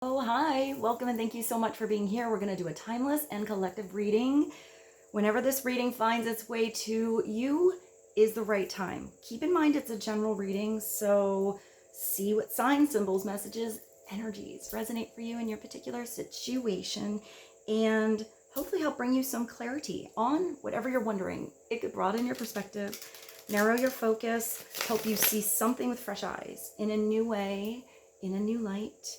Oh, hi, welcome and thank you so much for being here. We're going to do a timeless and collective reading. Whenever this reading finds its way to you is the right time. Keep in mind it's a general reading, so see what signs, symbols, messages, energies resonate for you in your particular situation and hopefully help bring you some clarity on whatever you're wondering. It could broaden your perspective, narrow your focus, help you see something with fresh eyes in a new way, in a new light.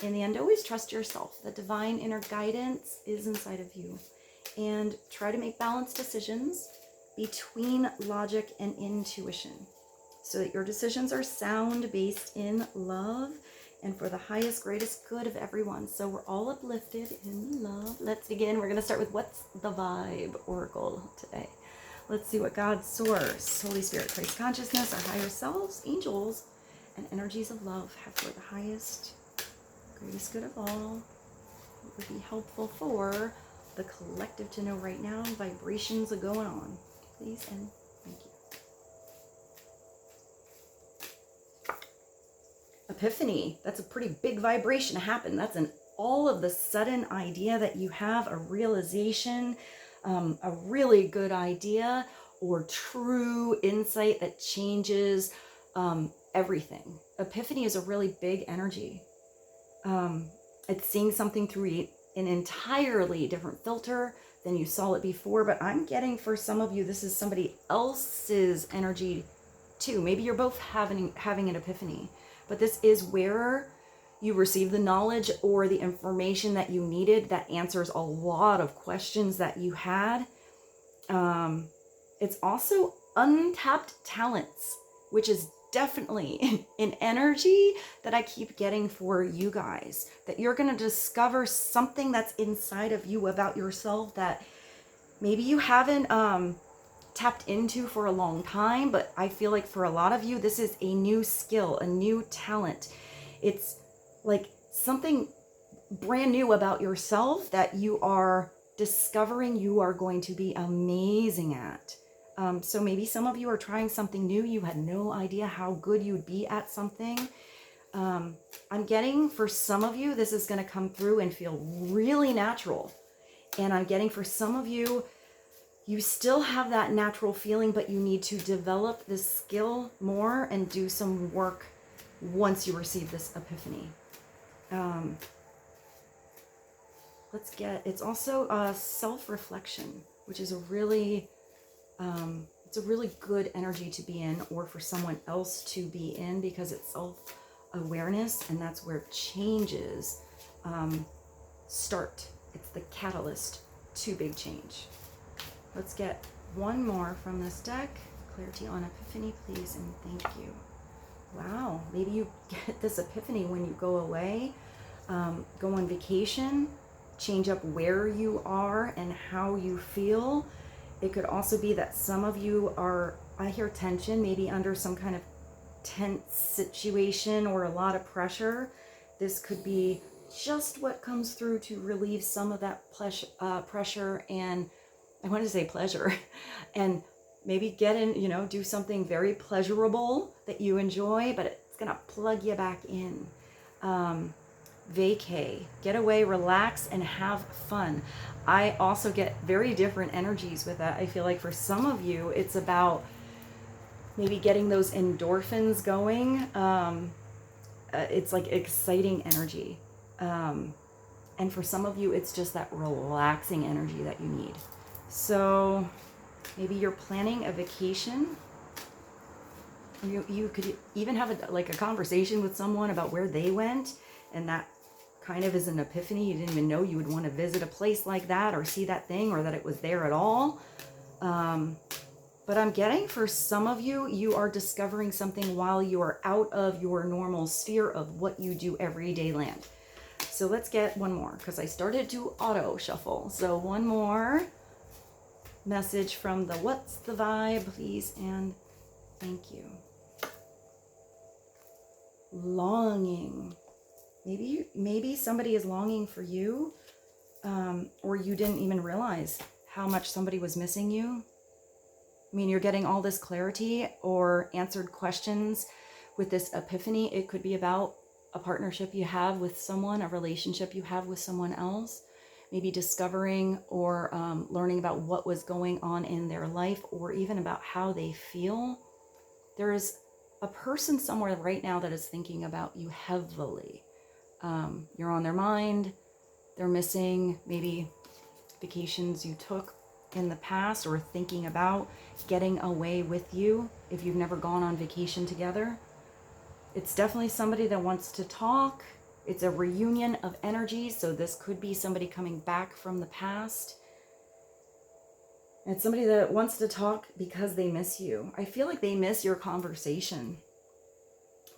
In the end, always trust yourself. The divine inner guidance is inside of you. And try to make balanced decisions between logic and intuition so that your decisions are sound, based in love, and for the highest, greatest good of everyone. So we're all uplifted in love. Let's begin. We're going to start with What's the Vibe Oracle today. Let's see what God, Source, Holy Spirit, Christ Consciousness, our higher selves, angels, and energies of love have for the highest, greatest good of all. It would be helpful for the collective to know right now. Vibrations are going on. Please and thank you. Epiphany. That's a pretty big vibration to happen. That's an all of the sudden idea that you have, a realization, a really good idea or true insight that changes everything. Epiphany is a really big energy. It's seeing something through an entirely different filter than you saw it before, but I'm getting for some of you, this is somebody else's energy too. Maybe you're both having an epiphany, but this is where you receive the knowledge or the information that you needed that answers a lot of questions that you had. It's also untapped talents, which is definitely an energy that I keep getting for you guys, that you're going to discover something that's inside of you about yourself that maybe you haven't tapped into for a long time, but I feel like for a lot of you, this is a new skill, a new talent. It's like something brand new about yourself that you are discovering you are going to be amazing at. So maybe some of you are trying something new. You had no idea how good you'd be at something. I'm getting for some of you, this is going to come through and feel really natural. And I'm getting for some of you, you still have that natural feeling, but you need to develop this skill more and do some work once you receive this epiphany. It's also self-reflection, which is it's a really good energy to be in, or for someone else to be in, because it's self-awareness, and that's where changes start. It's the catalyst to big change. Let's get one more from this deck. Clarity on epiphany, please, and thank you. Wow, maybe you get this epiphany when you go away, go on vacation, change up where you are and how you feel. It could also be that some of you are, I hear tension, maybe under some kind of tense situation or a lot of pressure. This could be just what comes through to relieve some of that pressure, and I want to say pleasure, and maybe get in, do something very pleasurable that you enjoy, but it's going to plug you back in. Vacay, get away, relax, and have fun. I also get very different energies with that. I feel like for some of you, it's about maybe getting those endorphins going. It's like exciting energy. And for some of you, it's just that relaxing energy that you need. So maybe you're planning a vacation. You could even have a conversation with someone about where they went, and that kind of is an epiphany. You didn't even know you would want to visit a place like that or see that thing or that it was there at all. But I'm getting for some of you, you are discovering something while you are out of your normal sphere of what you do everyday land. So let's get one more, because I started to auto shuffle. So one more message from the What's the Vibe, please, and thank you. Longing. Maybe somebody is longing for you, or you didn't even realize how much somebody was missing you. I mean, you're getting all this clarity or answered questions with this epiphany. It could be about a partnership you have with someone, a relationship you have with someone else, maybe discovering or learning about what was going on in their life, or even about how they feel. There is a person somewhere right now that is thinking about you heavily. You're on their mind. They're missing maybe vacations you took in the past, or thinking about getting away with you if you've never gone on vacation together. It's definitely somebody that wants to talk. It's a reunion of energy, so this could be somebody coming back from the past. It's somebody that wants to talk because they miss you. I feel like they miss your conversation.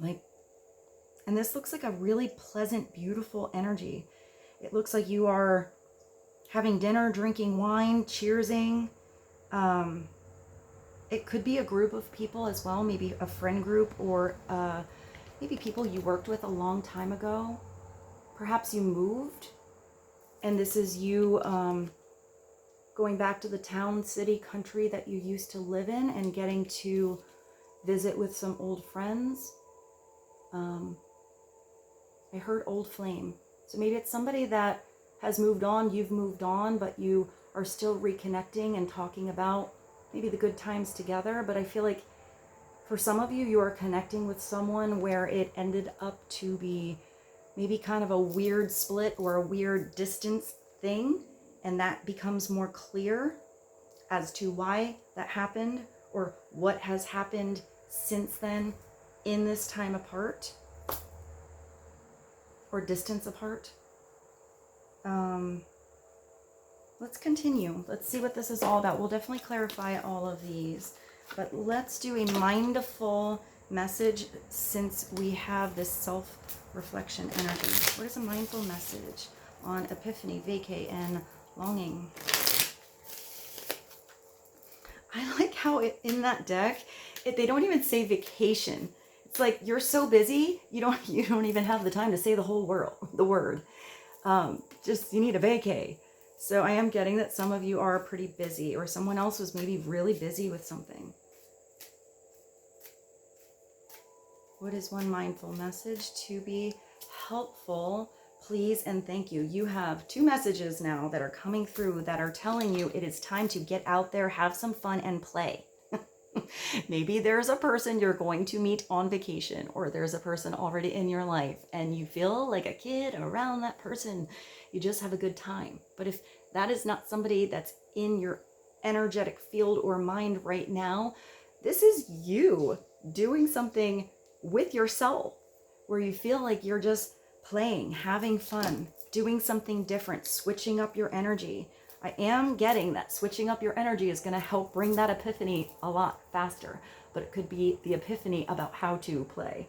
And this looks like a really pleasant, beautiful energy. It looks like you are having dinner, drinking wine, cheersing. It could be a group of people as well, maybe a friend group, or maybe people you worked with a long time ago. Perhaps you moved, and this is you going back to the town, city, country that you used to live in, and getting to visit with some old friends. I heard old flame. So maybe it's somebody that has moved on, you've moved on, but you are still reconnecting and talking about maybe the good times together. But I feel like for some of you, you are connecting with someone where it ended up to be maybe kind of a weird split or a weird distance thing. And that becomes more clear as to why that happened, or what has happened since then in this time apart, or distance apart. Let's continue. Let's see what this is all about. We'll definitely clarify all of these, but let's do a mindful message since we have this self-reflection energy. What is a mindful message on epiphany, vacay, and longing? I like how in that deck, they don't even say vacation. It's like you're so busy, you don't even have the time to say the word. Just you need a vacay. So I am getting that some of you are pretty busy, or someone else was maybe really busy with something. What is one mindful message to be helpful? Please and thank you. You have 2 messages now that are coming through that are telling you it is time to get out there, have some fun, and play. Maybe there's a person you're going to meet on vacation, or there's a person already in your life and you feel like a kid around that person. You just have a good time. But if that is not somebody that's in your energetic field or mind right now, this is you doing something with yourself where you feel like you're just playing, having fun, doing something different, switching up your energy. I am getting that switching up your energy is going to help bring that epiphany a lot faster, but it could be the epiphany about how to play.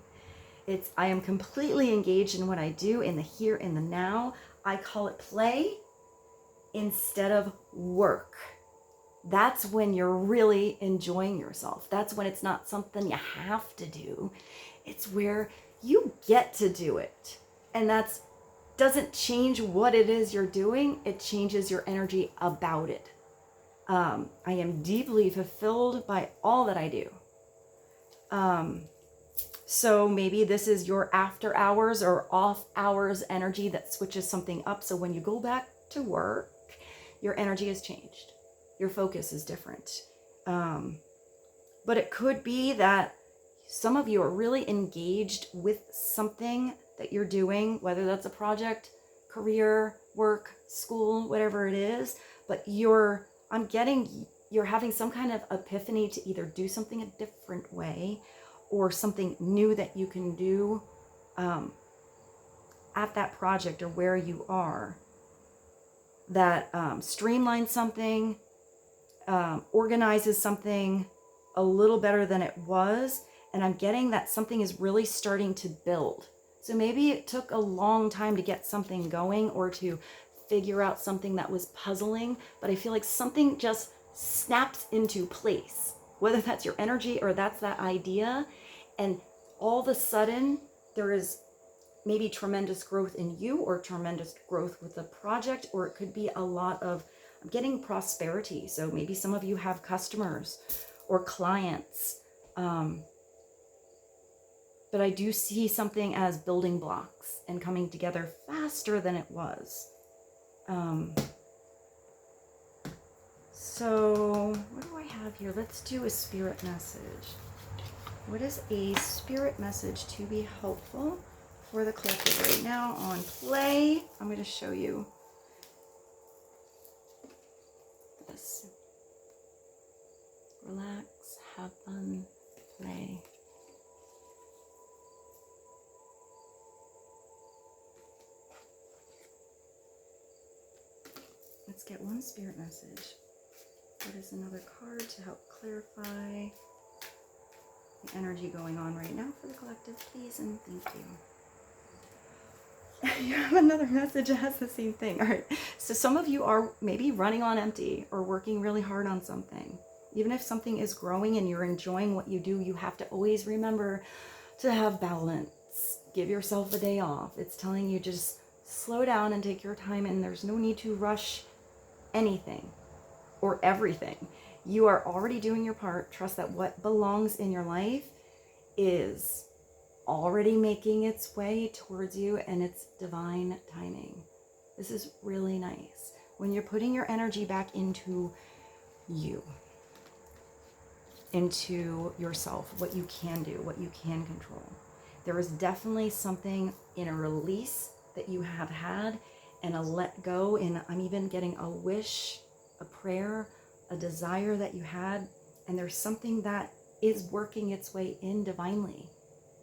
I am completely engaged in what I do in the here and the now. I call it play instead of work. That's when you're really enjoying yourself. That's when it's not something you have to do. It's where you get to do it. And that's doesn't change what it is you're doing. It changes your energy about it. I am deeply fulfilled by all that I do. So maybe this is your after hours or off hours energy that switches something up. So when you go back to work, your energy has changed. Your focus is different. But it could be that some of you are really engaged with something that you're doing, whether that's a project, career, work, school, whatever it is, but you're having some kind of epiphany to either do something a different way or something new that you can do at that project or where you are that streamlines something, organizes something a little better than it was. And I'm getting that something is really starting to build. So maybe it took a long time to get something going or to figure out something that was puzzling, but I feel like something just snaps into place, whether that's your energy or that's that idea. And all of a sudden there is maybe tremendous growth in you or tremendous growth with the project, or it could be a lot of getting prosperity. So maybe some of you have customers or clients, But I do see something as building blocks and coming together faster than it was. So what do I have here? Let's do a spirit message. What is a spirit message to be helpful for the collective right now on play? I'm going to show you this. Relax, have fun, play. Let's get one spirit message. What is another card to help clarify the energy going on right now for the collective, please, and thank you. You have another message that has the same thing. All right, so some of you are maybe running on empty or working really hard on something. Even if something is growing and you're enjoying what you do, you have to always remember to have balance. Give yourself a day off. It's telling you just slow down and take your time, and there's no need to rush anything or everything. You are already doing your part. Trust that what belongs in your life is already making its way towards you, and it's divine timing. This is really nice. When you're putting your energy back into you, into yourself, what you can do, what you can control. There is definitely something in a release that you have had and a let go, and I'm even getting a wish, a prayer, a desire that you had, and there's something that is working its way in divinely.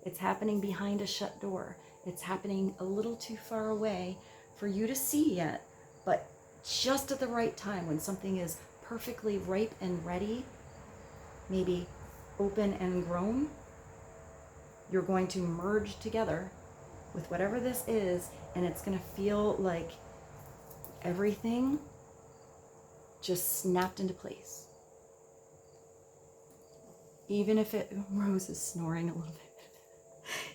It's happening behind a shut door. It's happening a little too far away for you to see yet, but just at the right time, when something is perfectly ripe and ready, maybe open and grown, you're going to merge together with whatever this is, and it's going to feel like everything just snapped into place. Even if it, Rose is snoring a little bit,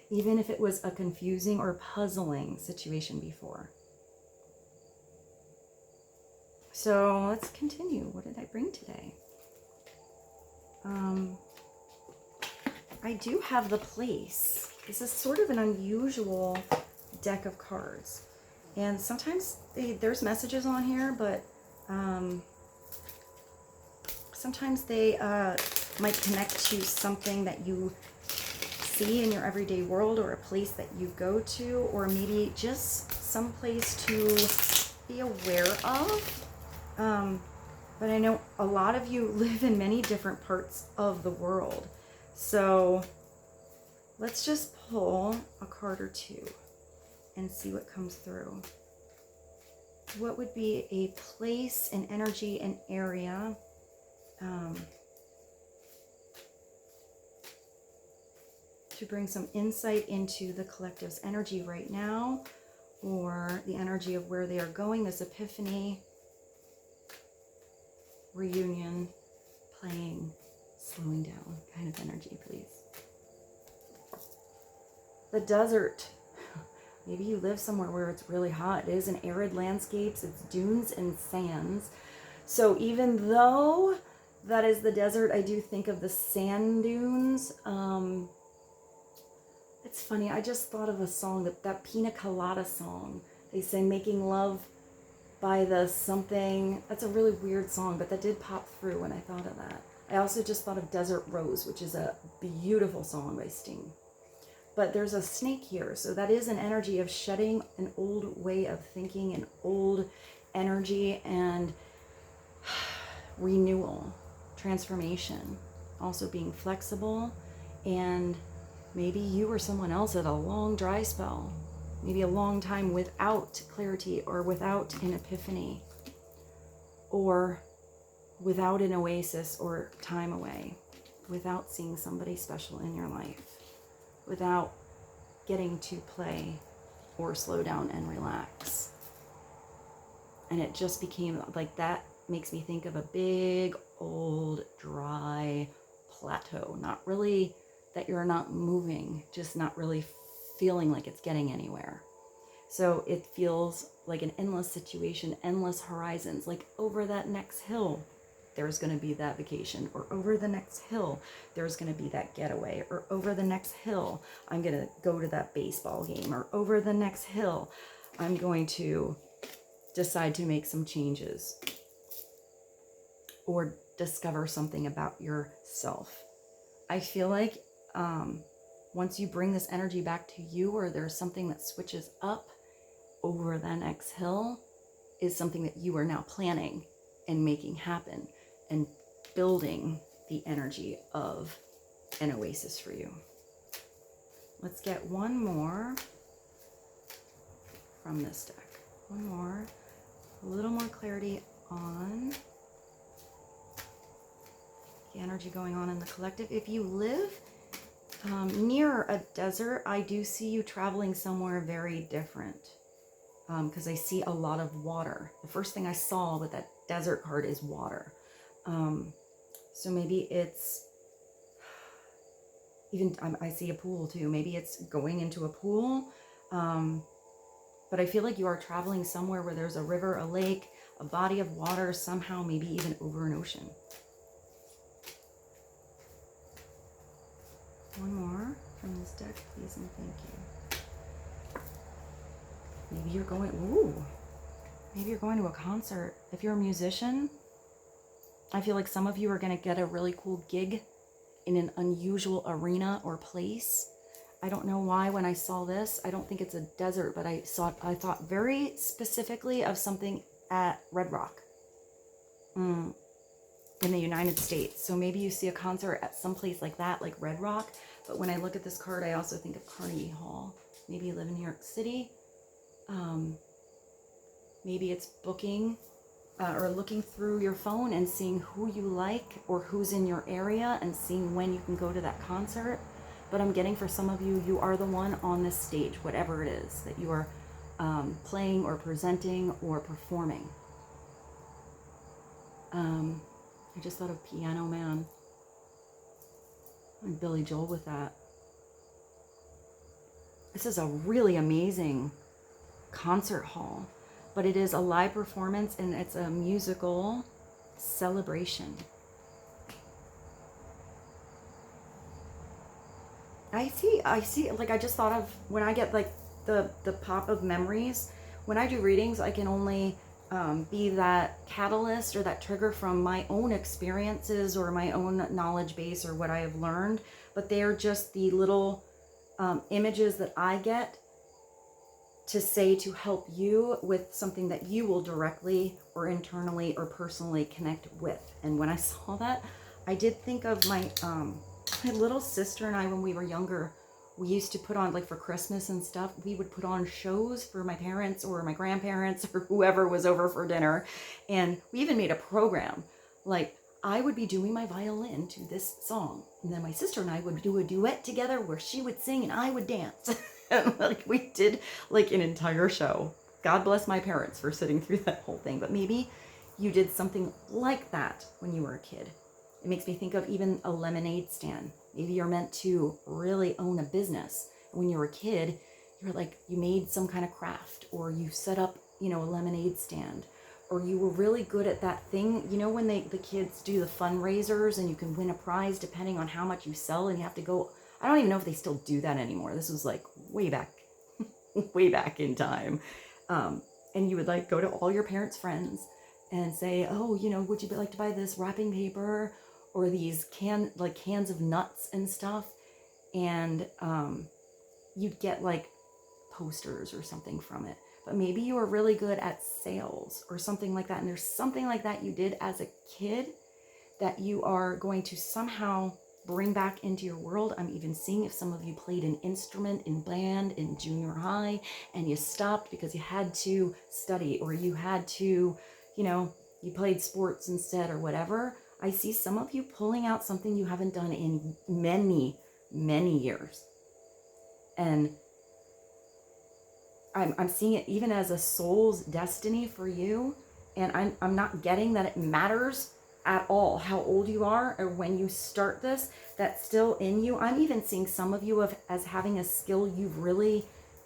even if it was a confusing or puzzling situation before. So let's continue. What did I bring today? I do have the place. This is sort of an unusual deck of cards. And sometimes there's messages on here, but sometimes they might connect to something that you see in your everyday world, or a place that you go to, or maybe just some place to be aware of. But I know a lot of you live in many different parts of the world. So let's just pull a card or two and see what comes through. What would be a place, an energy, an area to bring some insight into the collective's energy right now, or the energy of where they are going, this epiphany, reunion, playing, slowing down kind of energy, please. The desert. Maybe you live somewhere where it's really hot. It is an arid landscapes. It's dunes and sands. So even though that is the desert, I do think of the sand dunes. It's funny. I just thought of a song, that Pina Colada song. They say making love by the something. That's a really weird song, but that did pop through when I thought of that. I also just thought of Desert Rose, which is a beautiful song by Sting. But there's a snake here, so that is an energy of shedding an old way of thinking, an old energy, and renewal, transformation. Also being flexible, and maybe you or someone else had a long dry spell, maybe a long time without clarity, or without an epiphany, or without an oasis or time away, without seeing somebody special in your life, without getting to play or slow down and relax. And it just became like, that makes me think of a big old dry plateau. Not really that you're not moving, just not really feeling like it's getting anywhere. So it feels like an endless situation, endless horizons, like over that next hill, there's going to be that vacation, or over the next hill, there's going to be that getaway, or over the next hill, I'm going to go to that baseball game, or over the next hill, I'm going to decide to make some changes or discover something about yourself. I feel like once you bring this energy back to you, or there's something that switches up, over the next hill is something that you are now planning and making happen and building the energy of an oasis for you. Let's get one more from this deck. One more. A little more clarity on the energy going on in the collective. If you live near a desert, I do see you traveling somewhere very different, because I see a lot of water. The first thing I saw with that desert card is water. So maybe it's even, I see a pool too. Maybe it's going into a pool. But I feel like you are traveling somewhere where there's a river, a lake, a body of water, somehow maybe even over an ocean. One more from this deck, please and thank you. Maybe you're going, maybe you're going to a concert. If you're a musician, I feel like some of you are going to get a really cool gig in an unusual arena or place. I don't know why when I saw this, I don't think it's a desert, but I thought very specifically of something at Red Rock in the United States. So maybe you see a concert at some place like that, like Red Rock. But when I look at this card, I also think of Carnegie Hall. Maybe you live in New York City. Maybe it's booking or looking through your phone and seeing who you like or who's in your area and seeing when you can go to that concert. But I'm getting for some of you, you are the one on this stage, whatever it is that you are playing or presenting or performing. I just thought of Piano Man and Billy Joel with that. This is a really amazing concert hall, but it is a live performance and it's a musical celebration. I see, like I just thought of when I get like the pop of memories, when I do readings, I can only be that catalyst or that trigger from my own experiences or my own knowledge base or what I have learned, but they're just the little images that I get to say to help you with something that you will directly or internally or personally connect with. And when I saw that, I did think of my little sister and I, when we were younger, we used to put on, like for Christmas and stuff, we would put on shows for my parents or my grandparents or whoever was over for dinner. And we even made a program. Like I would be doing my violin to this song. And then my sister and I would do a duet together where she would sing and I would dance. And like we did like an entire show. God bless my parents for sitting through that whole thing. But maybe you did something like that when you were a kid. It makes me think of even a lemonade stand. Maybe you're meant to really own a business. When you were a kid, you're like, you made some kind of craft, or you set up, you know, a lemonade stand, or you were really good at that thing. You know, when the kids do the fundraisers and you can win a prize depending on how much you sell, and you have to go, I don't even know if they still do that anymore. This was like way back, way back in time. And you would like go to all your parents' friends and say, oh, you know, would you like to buy this wrapping paper or these cans of nuts and stuff? And you'd get like posters or something from it. But maybe you were really good at sales or something like that. And there's something like that you did as a kid that you are going to somehow bring back into your world. I'm even seeing if some of you played an instrument in band in junior high and you stopped because you had to study, or you had to, you know, you played sports instead or whatever. I see some of you pulling out something you haven't done in many, many years. And I'm seeing it even as a soul's destiny for you. And I'm not getting that it matters at all how old you are or when you start this. That's still in you. I'm even seeing some of you as having a skill you've really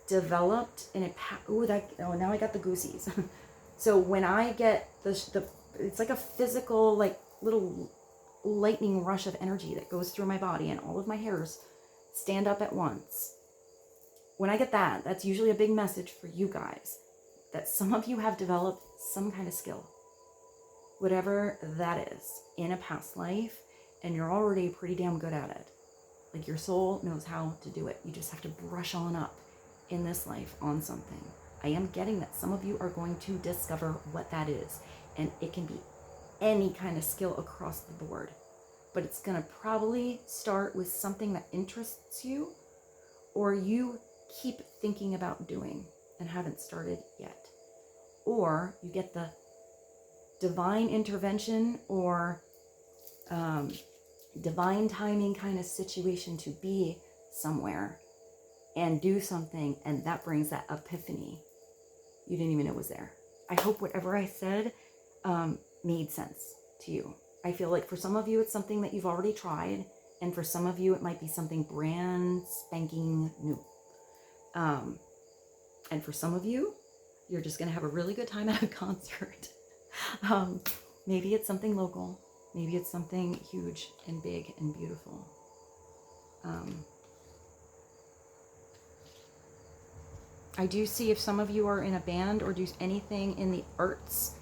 developed. And now I got the goosies. So when I get it's like a physical, like little lightning rush of energy that goes through my body and all of my hairs stand up at once. When I get that, that's usually a big message for you guys, that some of you have developed some kind of skill, whatever that is, in a past life, and you're already pretty damn good at it. Like your soul knows how to do it. You just have to brush on up in this life on something. I am getting that some of you are going to discover what that is, and it can be any kind of skill across the board, but it's going to probably start with something that interests you or you keep thinking about doing and haven't started yet, or you get the divine intervention or divine timing kind of situation to be somewhere and do something, and that brings that epiphany you didn't even know was there. I hope whatever I said made sense to you. I feel like for some of you, it's something that you've already tried, and for some of you, it might be something brand spanking new. And for some of you, you're just going to have a really good time at a concert. Maybe it's something local. Maybe it's something huge and big and beautiful. I do see if some of you are in a band or do anything in the arts,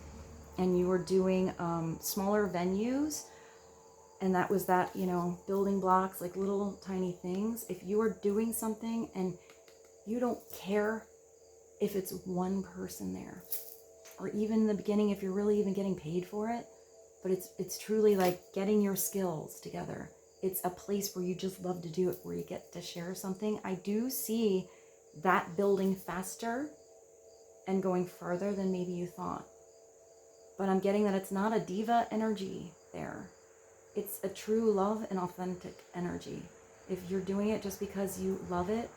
and you are doing smaller venues, and that was that, you know, building blocks, like little tiny things. If you are doing something and you don't care if it's one person there, or even in the beginning, if you're really even getting paid for it, but it's truly like getting your skills together. It's a place where you just love to do it, where you get to share something. I do see that building faster and going farther than maybe you thought. But I'm getting that it's not a diva energy there. It's a true love and authentic energy. If you're doing it just because you love it,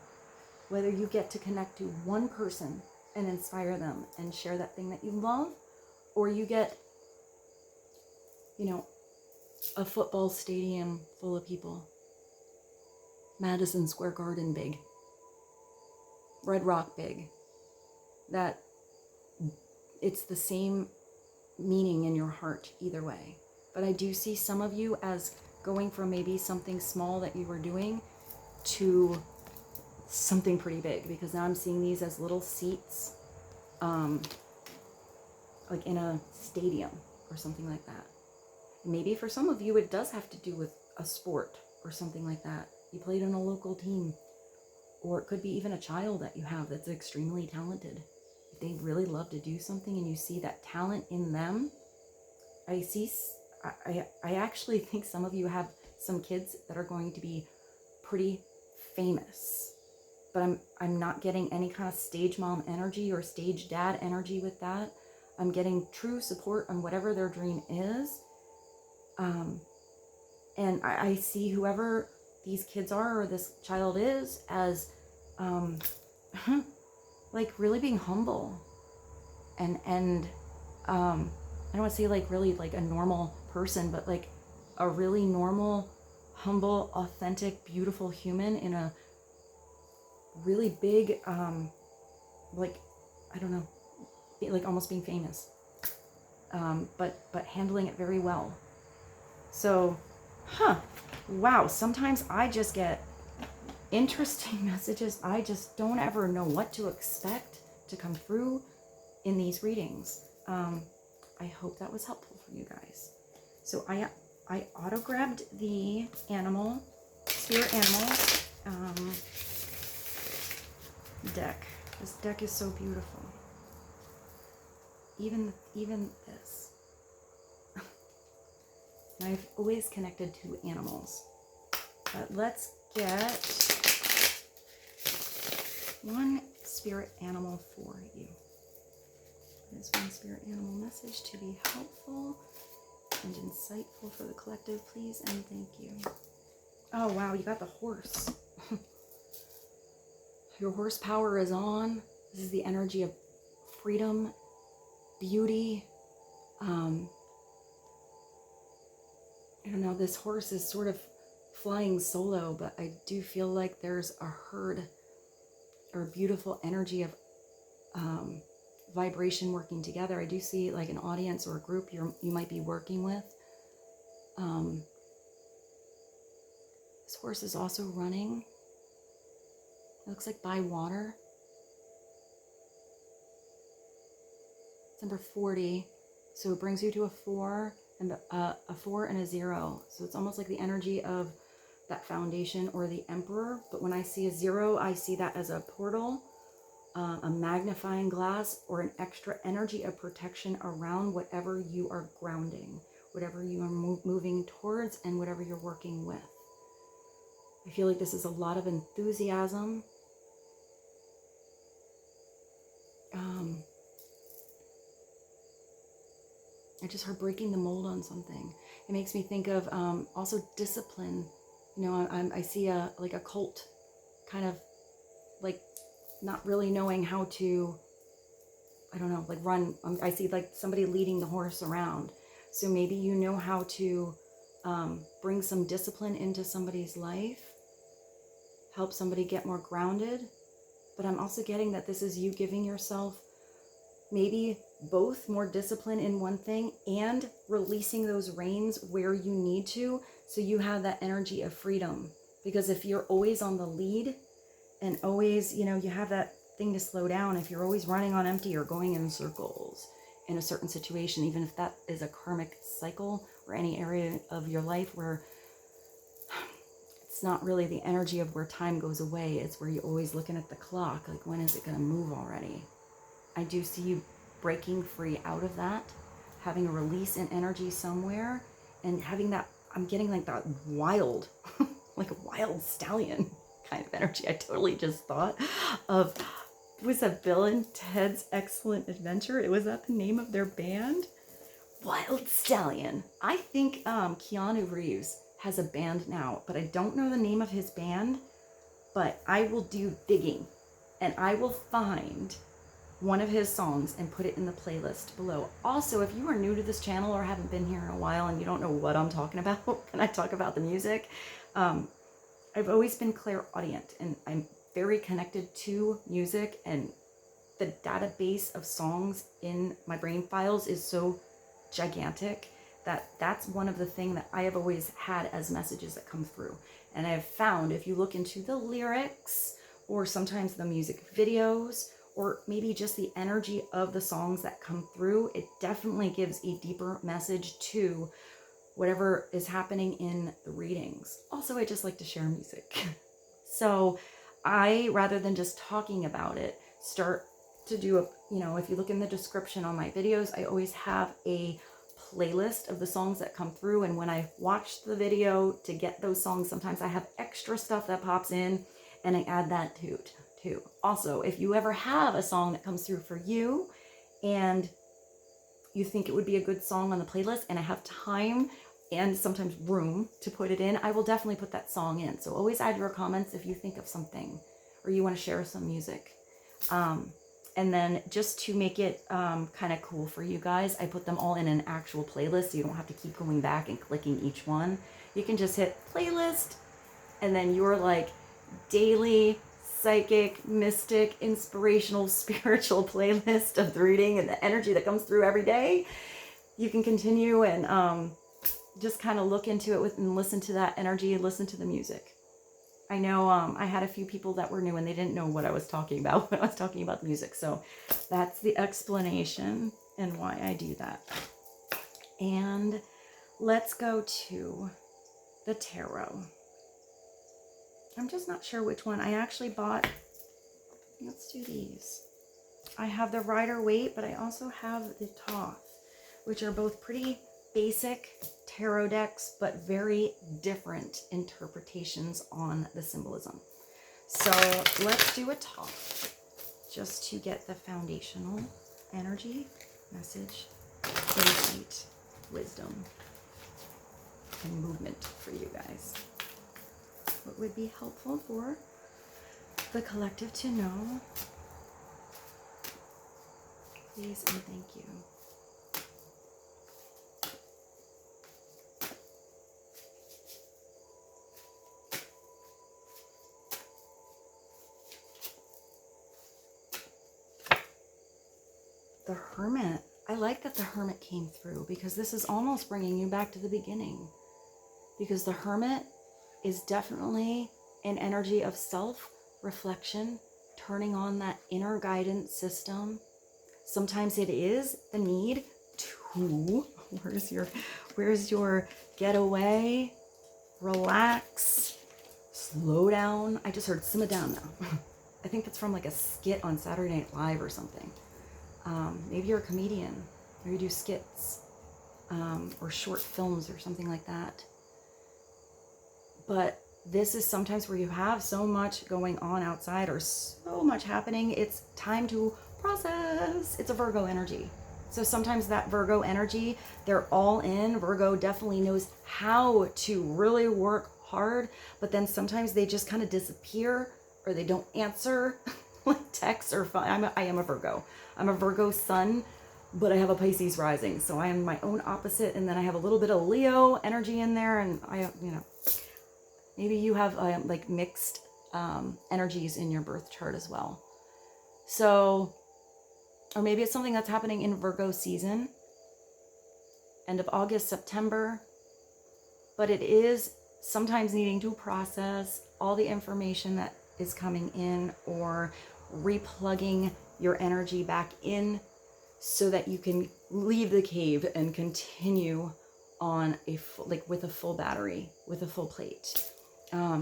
whether you get to connect to one person and inspire them and share that thing that you love, or you get, you know, a football stadium full of people, Madison Square Garden big, Red Rock big, that it's the same meaning in your heart either way. But I do see some of you as going from maybe something small that you were doing to something pretty big, because now I'm seeing these as little seats, like in a stadium or something like that. Maybe for some of you it does have to do with a sport or something like that. You played on a local team, or it could be even a child that you have that's extremely talented. If they really love to do something and you see that talent in them, I actually think some of you have some kids that are going to be pretty famous. But I'm not getting any kind of stage mom energy or stage dad energy with that. I'm getting true support on whatever their dream is. And I see whoever these kids are or this child is as like really being humble and I don't want to say like really like a normal person, but like a really normal, humble, authentic, beautiful human in a really big, like, I don't know, like almost being famous, but handling it very well. So, wow, sometimes I just get interesting messages. I just don't ever know what to expect to come through in these readings. I hope that was helpful for you guys. So I auto-grabbed the animal, spirit animal deck. This deck is so beautiful. Even this. I've always connected to animals. But let's get one spirit animal for you. There's one spirit animal message to be helpful and insightful for the collective, please and thank you. Oh wow, you got the horse. Your horsepower is on. This is the energy of freedom, beauty. I don't know, this horse is sort of flying solo, but I do feel like there's a herd or a beautiful energy of vibration working together. I do see like an audience or a group you might be working with, This horse is also running. It looks like by water. It's number 40. So it brings you to a 4 and a 4 and a 0. So it's almost like the energy of that foundation or the emperor. But when I see a 0, I see that as a portal, a magnifying glass, or an extra energy of protection around whatever you are grounding, whatever you are moving towards, and whatever you're working with. I feel like this is a lot of enthusiasm. I just heard breaking the mold on something. It makes me think of also discipline. You know, I see a cult, kind of like not really knowing how to, I don't know, like run. I see like somebody leading the horse around. So maybe you know how to bring some discipline into somebody's life, help somebody get more grounded. But I'm also getting that this is you giving yourself maybe both more discipline in one thing and releasing those reins where you need to, so you have that energy of freedom. Because if you're always on the lead and always, you know, you have that thing to slow down, if you're always running on empty or going in circles in a certain situation, even if that is a karmic cycle or any area of your life where it's not really the energy of where time goes away, it's where you're always looking at the clock, like when is it going to move already? I do see you breaking free out of that, having a release in energy somewhere, and having that, I'm getting like that wild, like a wild stallion kind of energy. I totally just thought of, was that Bill and Ted's Excellent Adventure? Was that the name of their band? Wild Stallion. I think Keanu Reeves has a band now, but I don't know the name of his band, but I will do digging and I will find one of his songs and put it in the playlist below. Also, if you are new to this channel or haven't been here in a while and you don't know what I'm talking about when I talk about the music, I've always been clairaudient, and I'm very connected to music, and the database of songs in my brain files is so gigantic that that's one of the things that I have always had as messages that come through. And I've found if you look into the lyrics or sometimes the music videos, or maybe just the energy of the songs that come through, it definitely gives a deeper message to whatever is happening in the readings. Also, I just like to share music. So I, rather than just talking about it, start to do a, you know, if you look in the description on my videos, I always have a playlist of the songs that come through. And when I watch the video to get those songs, sometimes I have extra stuff that pops in and I add that too. Also, if you ever have a song that comes through for you and you think it would be a good song on the playlist and I have time and sometimes room to put it in, I will definitely put that song in. So always add your comments if you think of something or you want to share some music. And then just to make it kind of cool for you guys, I put them all in an actual playlist so you don't have to keep going back and clicking each one. You can just hit playlist and then your like daily psychic, mystic, inspirational, spiritual playlist of the reading and the energy that comes through every day. You can continue and just kind of look into it and listen to that energy and listen to the music. I know I had a few people that were new and they didn't know what I was talking about when I was talking about the music. So that's the explanation and why I do that. And let's go to the tarot. I'm just not sure which one. I actually bought, let's do these. I have the Rider-Waite, but I also have the Thoth, which are both pretty basic tarot decks, but very different interpretations on the symbolism. So let's do a Thoth just to get the foundational energy, message, insight, wisdom, and movement for you guys. What would be helpful for the collective to know? Please and thank you. The Hermit. I like that the Hermit came through because this is almost bringing you back to the beginning. because the Hermit is definitely an energy of self-reflection, turning on that inner guidance system. Sometimes it is the need to, where's your getaway, relax, slow down. I just heard simmer down now. I think that's from like a skit on Saturday Night Live or something. Maybe you're a comedian, or you do skits, or short films or something like that. But this is sometimes where you have so much going on outside, or so much happening, it's time to process. It's a Virgo energy. So sometimes that Virgo energy, they're all in. Virgo definitely knows how to really work hard, but then sometimes they just kind of disappear, or they don't answer like texts or phone. I am a Virgo. I'm a Virgo sun, but I have a Pisces rising. So I am my own opposite. And then I have a little bit of Leo energy in there. And maybe you have like mixed energies in your birth chart as well. So, or maybe it's something that's happening in Virgo season, end of August, September, but it is sometimes needing to process all the information that is coming in, or replugging your energy back in so that you can leave the cave and continue on with a full battery, with a full plate.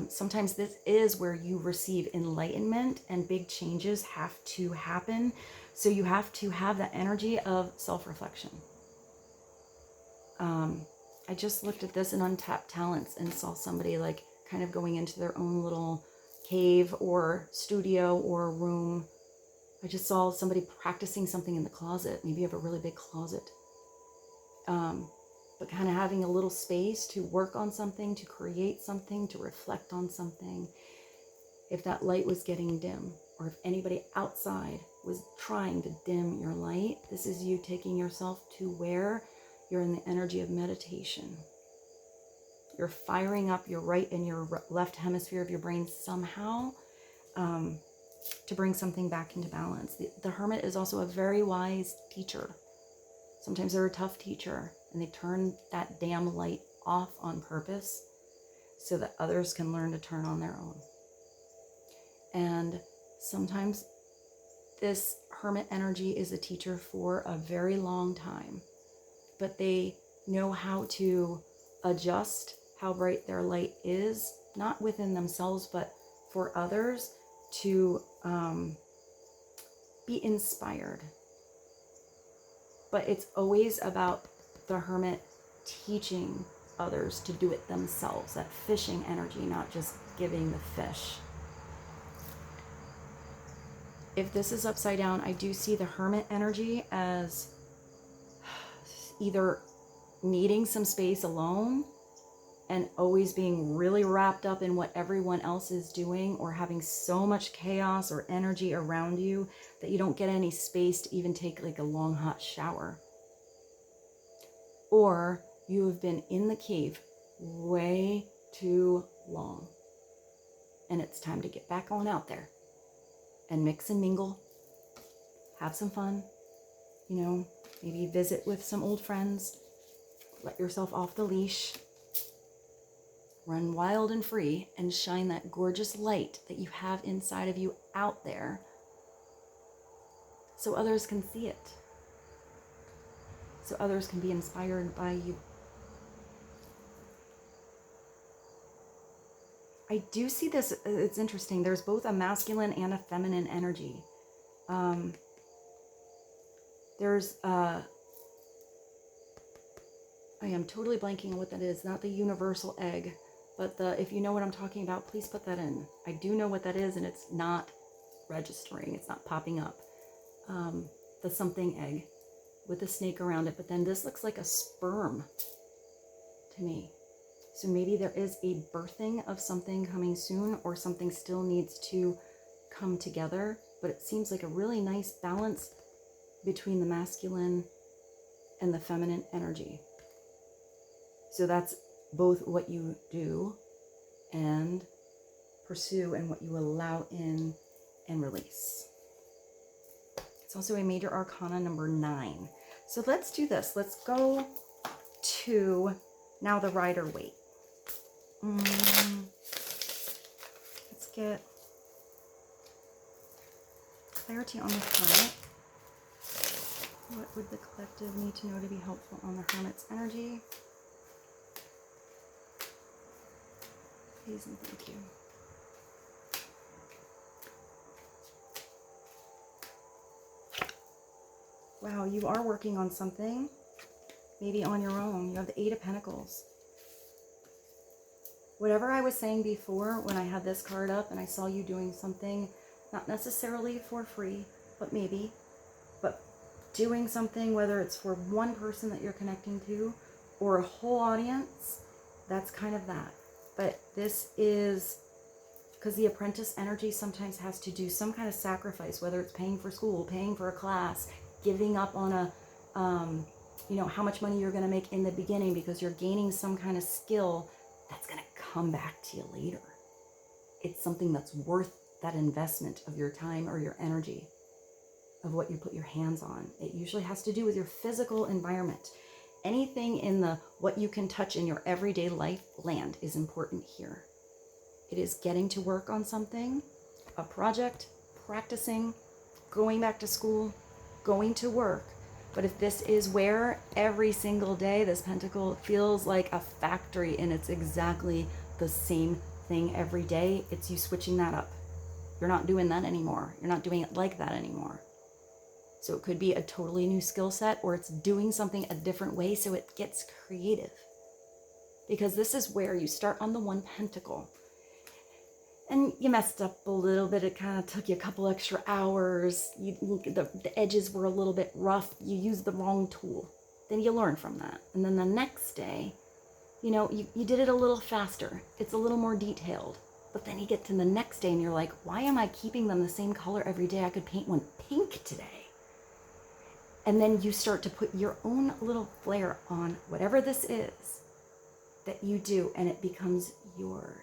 Sometimes this is where you receive enlightenment and big changes have to happen. So you have to have that energy of self-reflection. I just looked at this in Untapped Talents and saw somebody like kind of going into their own little cave or studio or room. I just saw somebody practicing something in the closet. Maybe you have a really big closet. But kind of having a little space to work on something, to create something, to reflect on something. If that light was getting dim, or if anybody outside was trying to dim your light, this is you taking yourself to where you're in the energy of meditation. You're firing up your right and your left hemisphere of your brain somehow to bring something back into balance. The Hermit is also a very wise teacher. Sometimes they're a tough teacher, and they turn that damn light off on purpose so that others can learn to turn on their own. And sometimes this Hermit energy is a teacher for a very long time, but they know how to adjust how bright their light is, not within themselves, but for others to be inspired. But it's always about the Hermit teaching others to do it themselves, that fishing energy, not just giving the fish. If this is upside down, I do see the Hermit energy as either needing some space alone and always being really wrapped up in what everyone else is doing, or having so much chaos or energy around you that you don't get any space to even take like a long hot shower. Or you have been in the cave way too long, and it's time to get back on out there and mix and mingle, have some fun, maybe visit with some old friends, let yourself off the leash, run wild and free, and shine that gorgeous light that you have inside of you out there so others can see it, so others can be inspired by you. I do see this, it's interesting, there's both a masculine and a feminine energy. I am totally blanking on what that is, not the universal egg, but if you know what I'm talking about, please put that in. I do know what that is, and it's not registering, it's not popping up. The something egg with a snake around it, but then this looks like a sperm to me. So maybe there is a birthing of something coming soon, or something still needs to come together, but it seems like a really nice balance between the masculine and the feminine energy. So that's both what you do and pursue, and what you allow in and release. It's also a major arcana number 9. So let's do this. Let's go to now the Rider-Waite. Let's get clarity on the Hermit. What would the collective need to know to be helpful on the Hermit's energy? Please and thank you. Wow, you are working on something. Maybe on your own. You have the Eight of Pentacles. Whatever I was saying before when I had this card up and I saw you doing something, not necessarily for free, but maybe, but doing something, whether it's for one person that you're connecting to or a whole audience, that's kind of that. But this is because the apprentice energy sometimes has to do some kind of sacrifice, whether it's paying for school, paying for a class, giving up on a, you know, how much money you're going to make in the beginning because you're gaining some kind of skill that's going to come back to you later. It's something that's worth that investment of your time or your energy, of what you put your hands on. It usually has to do with your physical environment. Anything in the what you can touch in your everyday life land is important here. It is getting to work on something, a project, practicing, going back to school, going to work. But if this is where every single day this pentacle feels like a factory and it's exactly the same thing every day, it's you switching that up. You're not doing that anymore. You're not doing it like that anymore. So it could be a totally new skill set, or it's doing something a different way so it gets creative. Because this is where you start on the one pentacle. And you messed up a little bit. It kind of took you a couple extra hours. The edges were a little bit rough. You used the wrong tool. Then you learn from that. And then the next day, you know, you did it a little faster. It's a little more detailed. But then you get to the next day and you're like, why am I keeping them the same color every day? I could paint one pink today. And then you start to put your own little flair on whatever this is that you do, and it becomes yours.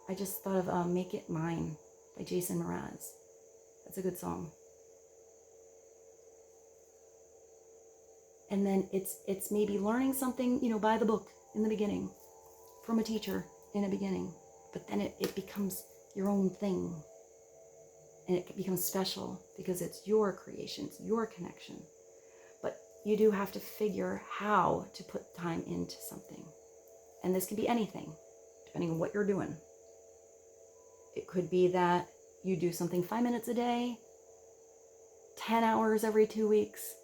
I just thought of Make It Mine by Jason Mraz. That's a good song. And then it's maybe learning something, you know, by the book in the beginning, from a teacher in the beginning. But then it becomes your own thing. And it becomes special because it's your creation, it's your connection. But you do have to figure how to put time into something. And this can be anything, depending on what you're doing. It could be that you do something 5 minutes a day, 10 hours every 2 weeks,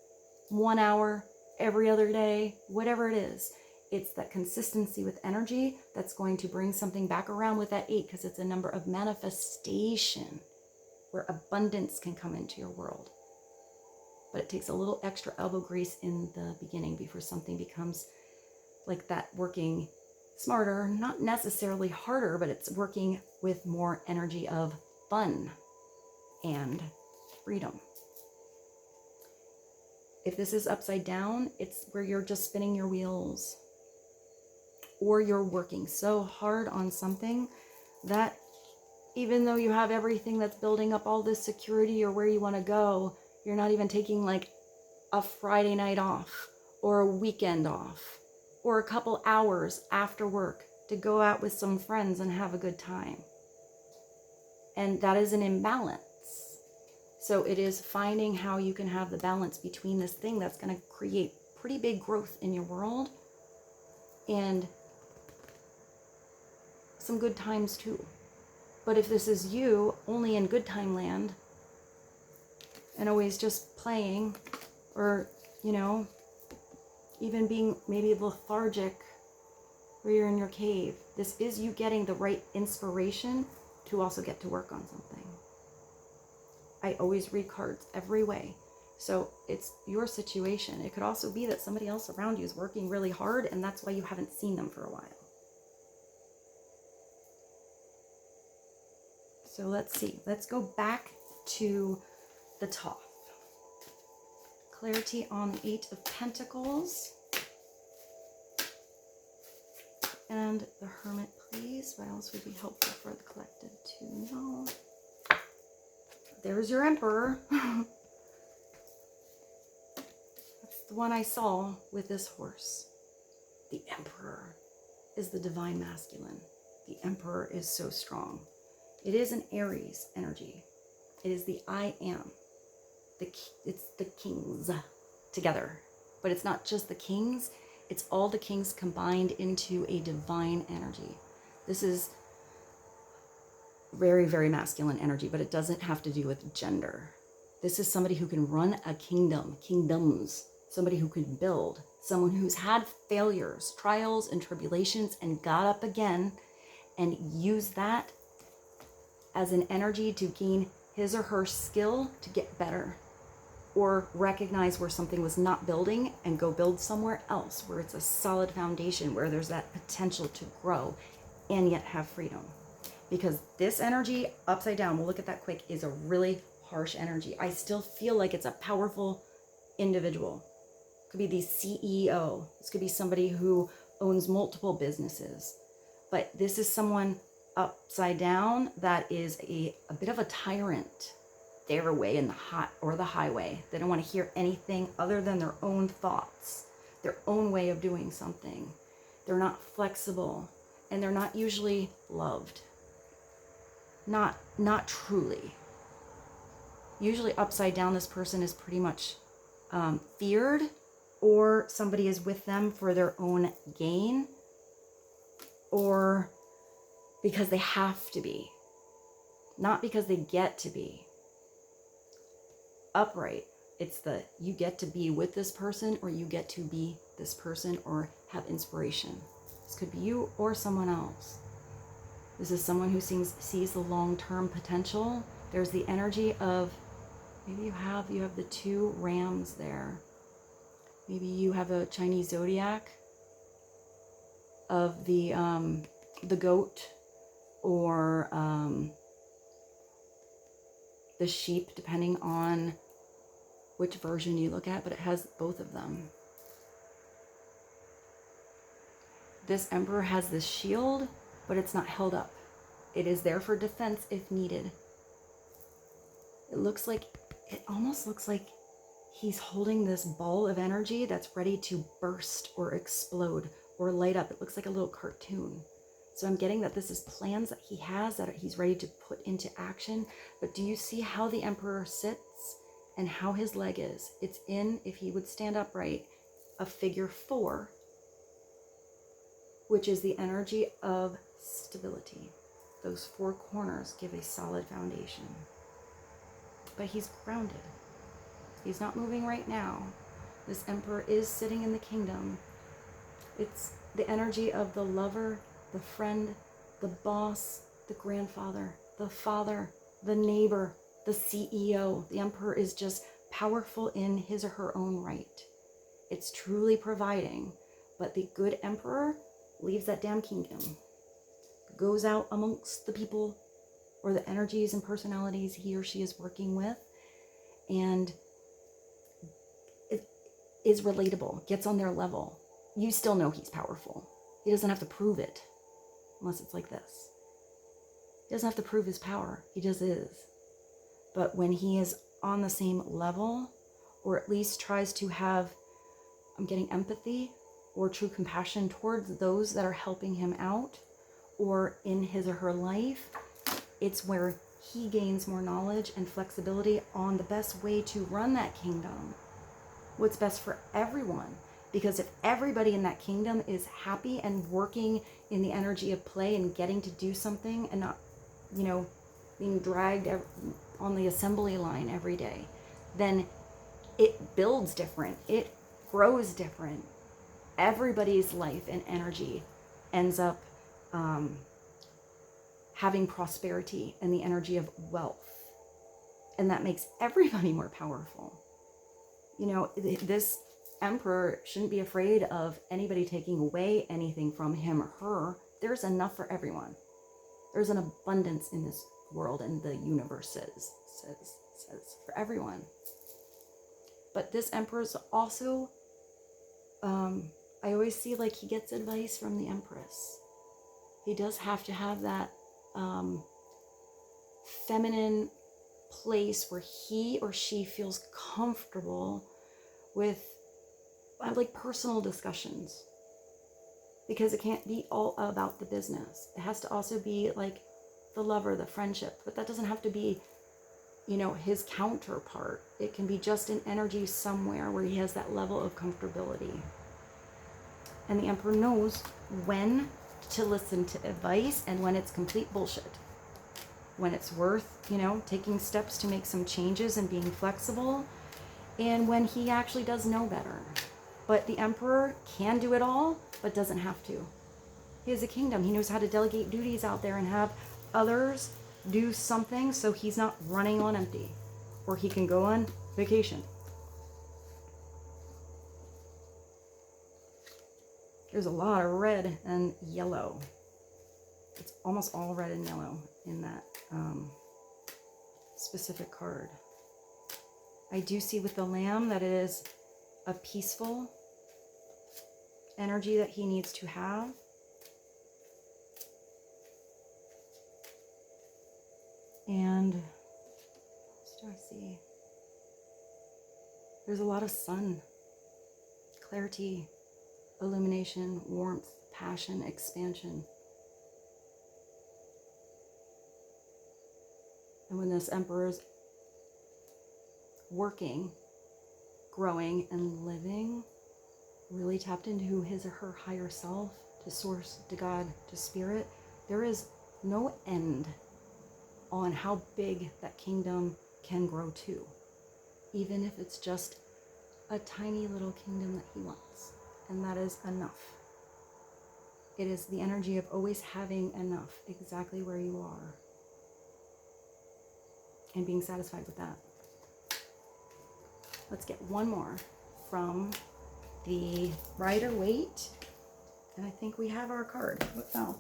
1 hour every other day, whatever it is. It's that consistency with energy that's going to bring something back around with that 8, because it's a number of manifestation where abundance can come into your world. But it takes a little extra elbow grease in the beginning before something becomes like that, working smarter, not necessarily harder, but it's working with more energy of fun and freedom. If this is upside down, it's where you're just spinning your wheels, or you're working so hard on something that even though you have everything that's building up all this security or where you want to go, you're not even taking like a Friday night off or a weekend off or a couple hours after work to go out with some friends and have a good time. And that is an imbalance. So it is finding how you can have the balance between this thing that's going to create pretty big growth in your world and some good times too. But if this is you only in good time land and always just playing, or, you know, even being maybe lethargic where you're in your cave, this is you getting the right inspiration to also get to work on something. I always read cards every way. So it's your situation. It could also be that somebody else around you is working really hard and that's why you haven't seen them for a while. So let's see. Let's go back to the top. Clarity on the 8 of Pentacles. And the Hermit, please. What else would be helpful for the collective to know? There's your Emperor. That's the one I saw with this horse. The Emperor. is the divine masculine. The Emperor is so strong. It is an Aries energy. It is the I am. It's the kings together. But it's not just the kings. It's all the kings combined into a divine energy. This is very, very masculine energy, but it doesn't have to do with gender. This is somebody who can run a kingdom, kingdoms, somebody who can build, someone who's had failures, trials, and tribulations, and got up again and used that as an energy to gain his or her skill to get better, or recognize where something was not building and go build somewhere else where it's a solid foundation, where there's that potential to grow and yet have freedom. Because this energy, upside down, we'll look at that quick, is a really harsh energy. I still feel like it's a powerful individual. It could be the CEO. This could be somebody who owns multiple businesses. But this is someone upside down that is a bit of a tyrant. Their way in the hot or the highway. They don't want to hear anything other than their own thoughts, their own way of doing something. They're not flexible, and they're not usually loved. Not truly. Usually upside down, this person is pretty much feared, or somebody is with them for their own gain, or because they have to be, not because they get to be. Upright, it's the you get to be with this person, or you get to be this person, or have inspiration. This could be you or someone else. This is someone who sees the long-term potential. There's the energy of, maybe you have the two rams there. Maybe you have a Chinese zodiac of the goat, or the sheep, depending on which version you look at, but it has both of them. This Emperor has this shield, but it's not held up. It is there for defense if needed. It almost looks like he's holding this ball of energy that's ready to burst or explode or light up. It looks like a little cartoon. So I'm getting that this is plans that he has that he's ready to put into action. But do you see how the Emperor sits and how his leg is? It's in, if he would stand upright, a figure 4, which is the energy of stability. Those 4 corners give a solid foundation. But he's grounded. He's not moving right now. This Emperor is sitting in the kingdom. It's the energy of the lover, the friend, the boss, the grandfather, the father, the neighbor, the CEO. The Emperor is just powerful in his or her own right. It's truly providing. But the good Emperor leaves that damn kingdom, goes out amongst the people or the energies and personalities he or she is working with, and it is relatable, gets on their level. You still know he's powerful. He doesn't have to prove it, unless it's like this. He doesn't have to prove his power. He just is. But when he is on the same level, or at least tries to have, I'm getting empathy or true compassion towards those that are helping him out or in his or her life, it's where he gains more knowledge and flexibility on the best way to run that kingdom. What's best for everyone. Because if everybody in that kingdom is happy and working in the energy of play and getting to do something and not, being dragged on the assembly line every day, then it builds different. It grows different. Everybody's life and energy ends up having prosperity and the energy of wealth. And that makes everybody more powerful. This Emperor shouldn't be afraid of anybody taking away anything from him or her. There's enough for everyone. There's an abundance in this world, and the universe says for everyone. But this Emperor is also, I always see like he gets advice from the Empress. He does have to have that feminine place where he or she feels comfortable with like personal discussions. because it can't be all about the business. It has to also be like the lover, the friendship, but that doesn't have to be, you know, his counterpart. It can be just an energy somewhere where he has that level of comfortability. And the Emperor knows when to listen to advice and when it's complete bullshit. When it's worth, you know, taking steps to make some changes and being flexible, and when he actually does know better. But the Emperor can do it all, but doesn't have to. He has a kingdom. He knows how to delegate duties out there and have others do something so he's not running on empty. Or he can go on vacation. There's a lot of red and yellow. It's almost all red and yellow in that specific card. I do see with the Lamb that it is a peaceful energy that he needs to have. And what else do I see? There's a lot of sun, clarity, illumination, warmth, passion, expansion. And when this Emperor is working, growing, and living, really tapped into his or her higher self, to source, to God, to spirit, there is no end on how big that kingdom can grow to, even if it's just a tiny little kingdom that he wants. And that is enough. It is the energy of always having enough, exactly where you are, and being satisfied with that. Let's get one more from the Rider-Waite, and I think we have our card. Oh,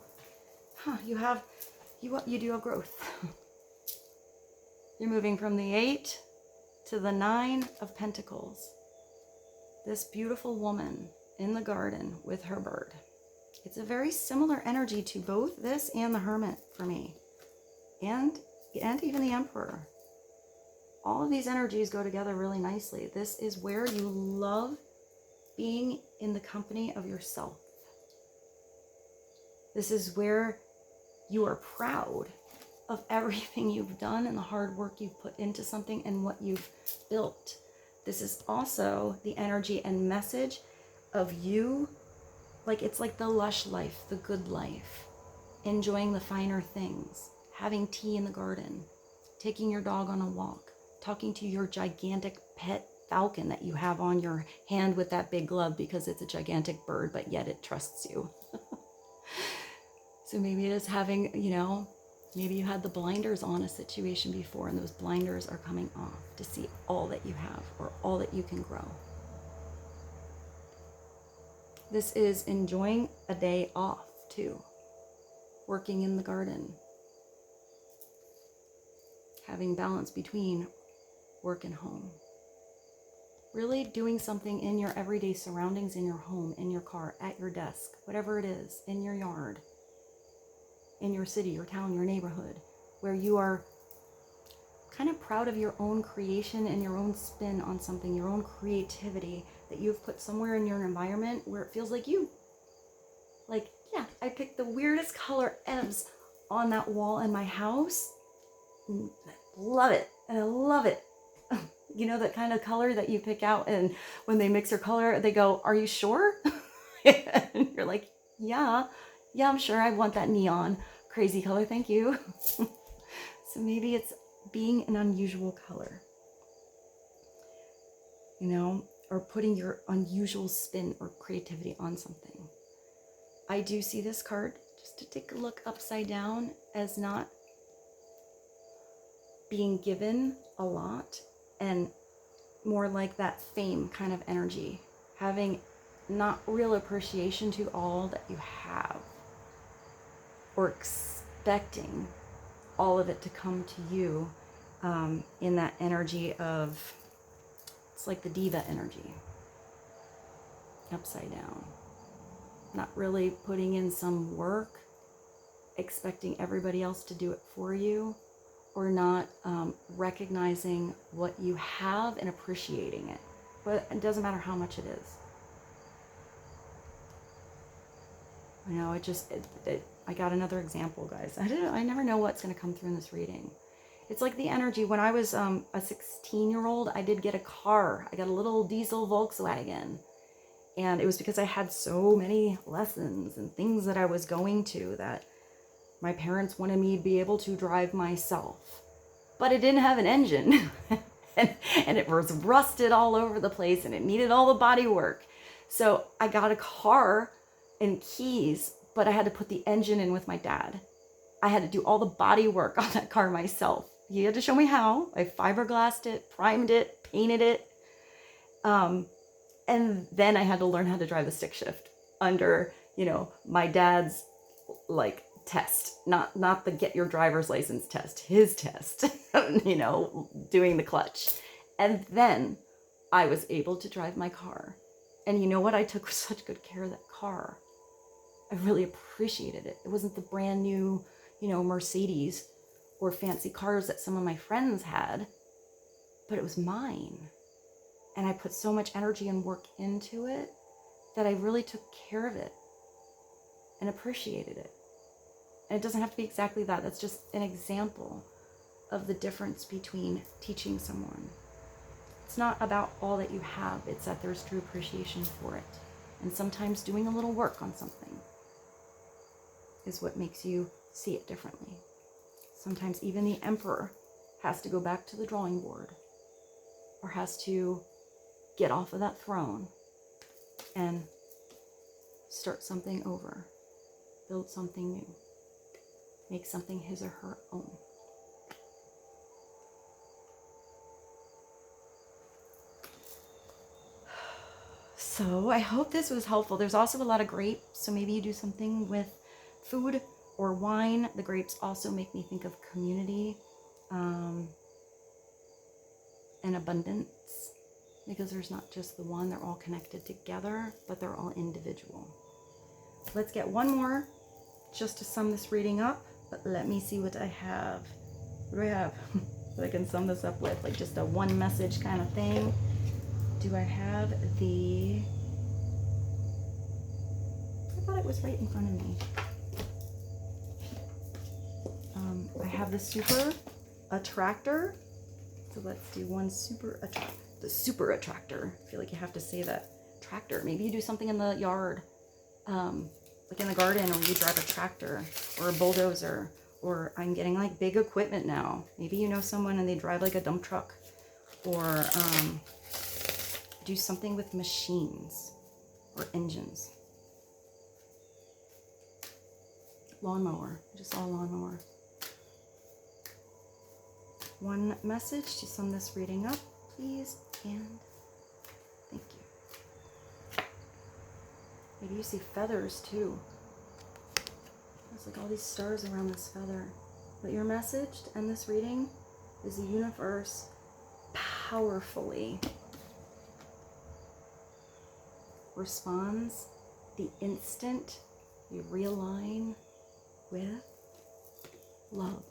you do have growth. You're moving from the 8 to the 9 of Pentacles. This beautiful woman in the garden with her bird. It's a very similar energy to both this and the Hermit for me, and even the Emperor. All of these energies go together really nicely. This is where you love being in the company of yourself. This is where you are proud of everything you've done and the hard work you've put into something and what you've built. This is also the energy and message of you, like it's like the lush life, the good life, enjoying the finer things, having tea in the garden, taking your dog on a walk, talking to your gigantic pet falcon that you have on your hand with that big glove because it's a gigantic bird, but yet it trusts you. So maybe it is having, you know, maybe you had the blinders on a situation before and those blinders are coming off to see all that you have or all that you can grow. This is enjoying a day off too. Working in the garden. Having balance between work and home. Really doing something in your everyday surroundings, in your home, in your car, at your desk, whatever it is, in your yard, in your city, your town, your neighborhood, where you are kind of proud of your own creation and your own spin on something, your own creativity that you've put somewhere in your environment where it feels like you. Like, yeah, I picked the weirdest color Evs on that wall in my house. Love it. And I love it. You know, that kind of color that you pick out, and when they mix your color, they go, "Are you sure?" And you're like, yeah, I'm sure. I want that neon crazy color. Thank you. So maybe it's being an unusual color, you know, or putting your unusual spin or creativity on something. I do see this card, just to take a look upside down, as not being given a lot, and more like that fame kind of energy, having not real appreciation to all that you have, or expecting all of it to come to you in that energy of, it's like the diva energy, upside down. Not really putting in some work, expecting everybody else to do it for you, or not recognizing what you have and appreciating it. But it doesn't matter how much it is. I know, I got another example, guys. I never know what's going to come through in this reading. It's like the energy. When I was a 16-year-old, I did get a car. I got a little diesel Volkswagen. And it was because I had so many lessons and things that I was going to that my parents wanted me to be able to drive myself. But it didn't have an engine. and it was rusted all over the place and it needed all the body work. So I got a car and keys, but I had to put the engine in with my dad. I had to do all the body work on that car myself. He had to show me how. I fiberglassed it, primed it, painted it. And then I had to learn how to drive the stick shift under, my dad's like test, not the get your driver's license test, his test, doing the clutch. And then I was able to drive my car. And you know what? I took such good care of that car. I really appreciated it. It wasn't the brand new, Mercedes or fancy cars that some of my friends had, but it was mine. And I put so much energy and work into it that I really took care of it and appreciated it. And it doesn't have to be exactly that. That's just an example of the difference between teaching someone. It's not about all that you have. It's that there's true appreciation for it. And sometimes doing a little work on something is what makes you see it differently. Sometimes even the emperor has to go back to the drawing board or has to get off of that throne and start something over, build something new, make something his or her own. So I hope this was helpful. There's also a lot of grapes, so maybe you do something with food or wine. The grapes also make me think of community and abundance, because there's not just the one, they're all connected together, but they're all individual. Let's get one more just to sum this reading up, but let me see what I have. What do I have that I can sum this up with? Like just a one message kind of thing. Do I have the... I thought it was right in front of me. I have the super attractor. So let's do one the super attractor. I feel like you have to say that. Tractor. Maybe you do something in the yard, like in the garden, or you drive a tractor or a bulldozer, or I'm getting like big equipment now. Maybe you know someone and they drive like a dump truck, or do something with machines or engines. Lawnmower. I just saw a lawnmower. One message to sum this reading up, please, and thank you. Maybe you see feathers too. There's like all these stars around this feather. But your message to end this reading is the universe powerfully responds the instant you realign with love.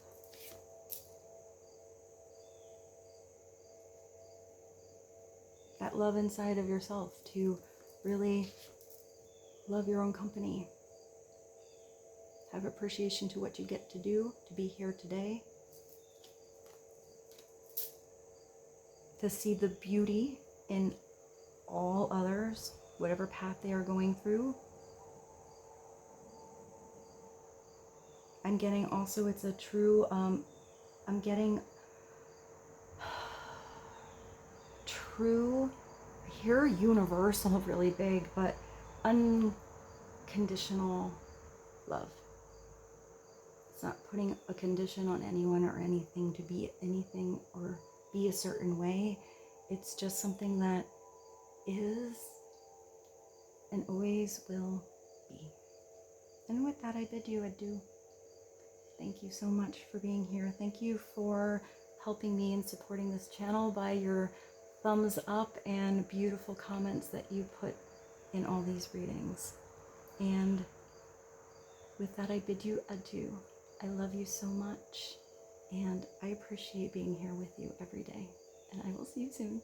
That love inside of yourself, to really love your own company. Have appreciation to what you get to do, to be here today. To see the beauty in all others, whatever path they are going through. I'm getting also, it's a true, I'm getting true, here universal, really big, but unconditional love. It's not putting a condition on anyone or anything to be anything or be a certain way. It's just something that is and always will be. And with that, I bid you adieu. Thank you so much for being here. Thank you for helping me and supporting this channel by your thumbs up and beautiful comments that you put in all these readings. And with that, I bid you adieu. I love you so much, and I appreciate being here with you every day. And I will see you soon.